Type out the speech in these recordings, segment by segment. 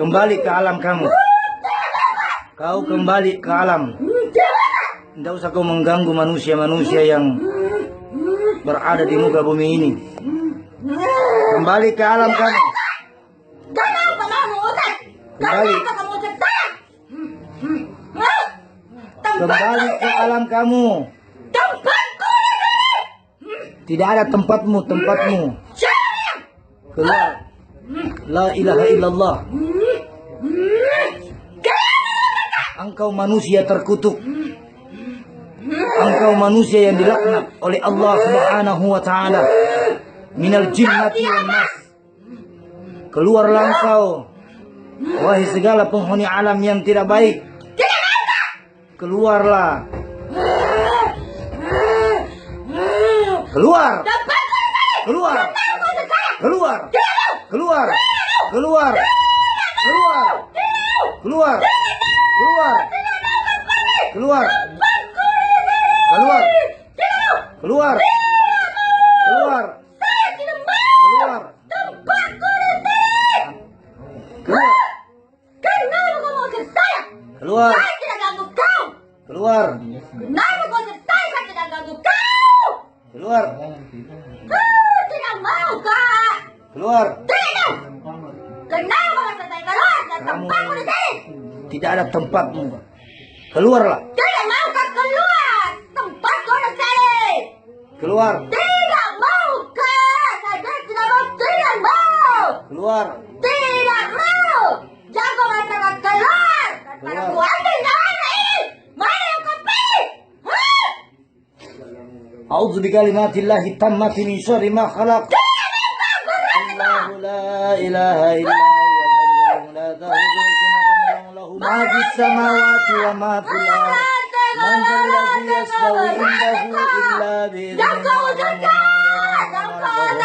Kembali ke alam kamu. Kau kembali ke alam. Tidak usah kau mengganggu manusia-manusia yang berada di muka bumi ini. Kembali ke alam kamu. Kembali ke alam kamu. Tidak ada tempatmu. Keluar. La ilaha illallah. Engkau manusia terkutuk. Engkau manusia yang dilaknat oleh Allah Subhanahu wa taala. Minal jinnati wan nas. Keluarlah engkau, wahai segala penghuni alam yang tidak baik. Keluarlah. Keluar. Keluar. Keluar. Keluar. Keluar. Keluar. Keluar. Keluar. Keluar. Keluar. Keluar. Keluar. Keluar. Keluar. Kenapa kamu ke saya? Keluar. Saya tidak ganggu kau. Keluar. Kenapa kau ke saya tidak ganggu kau? Keluar. Tidak mau kak. Keluar. Tidak. Kenapa kata saya keluar dan tempatmu di sini? Tidak ada tempatmu. Keluarlah. Tidak mau kak keluar. Tempatku di sini. Keluar. Tidak mau kak. Saya tidak mau. Tidak mau. Keluar. Tidak mau. Jangan mengatakan keluar. Karena aku ambil nyawa ini. Mana yang kau pilih? A'udzu bikalimatillahi tammati min syarri ma khalaq. Allahu la ilaha illa huwal hayyul la ta'khudhuhu sinatun wa lahu ma fis samawati wa ma fil ardh. Man alladhi yashfa'u indahu illa bi'idhnihi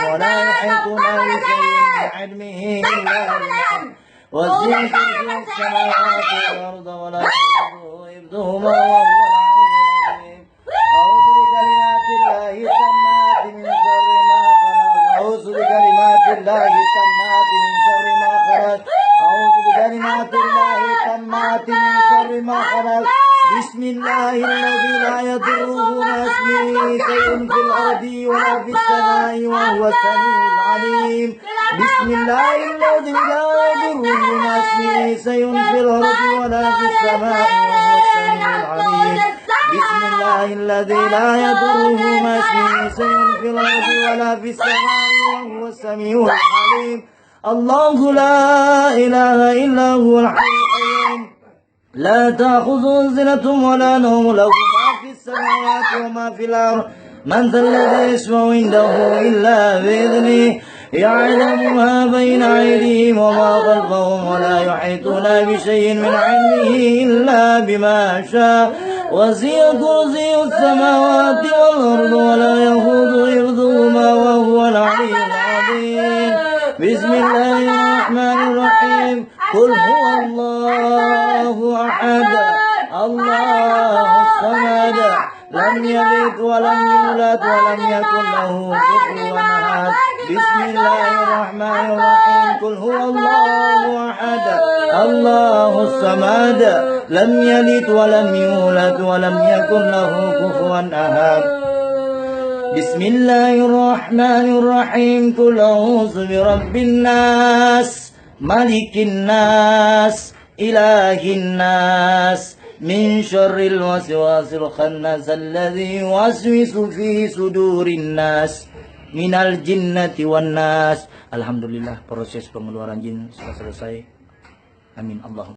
wa la yuhituna bi shay'in min 'ilmihi illa bihi. وسع كرسيه السماوات والأرض ولا يؤوده حفظهما وهو العلي العظيم. أعوذ بكلمات الله التامات من شر ما خلق. أعوذ بكلمات الله التامات من شر ما خلق. بسم الله الذي لا يضر مع اسمه شيء في الأرض ولا في السماء وهو السميع العليم. بسم الله الذي لا يضر مع اسمه شيء في الأرض ولا في السماء وهو السميع العليم. بسم الله الذي لا يضر مع اسمه شيء في الأرض ولا في السماء وهو السميع العليم. الله لا إله إلا هو الحي القيوم لا تأخذه سنة ولا نوم له ما في السماوات وما في الأرض. من ذا الذي يشفع عنده إلا بإذنه يعلم ما بين أيديهم وما خلفهم ولا يحيطون بشيء من علمه إلا بما شاء. وسع كرسيه السماوات والأرض ولا يئوده حفظهما وهو العلي العظيم. بسم الله الرحمن الرحيم. قل هو الله أحد الله الصمد لم يلد ولم يولد ولم يكن له كفوا أحد. بسم الله الرحمن الرحيم. قل هو الله أحد الله الصمد لم يلد ولم يولد ولم يكن له كفوا أحد. بسم الله الرحمن الرحيم. قل أعوذ برب الناس ملك الناس إله الناس من شر الوسواس الخناس الذي يوسوس في صدور الناس minal jinnati wan nas. Alhamdulillah, proses pengeluaran jin sudah selesai. Amin. Allahumma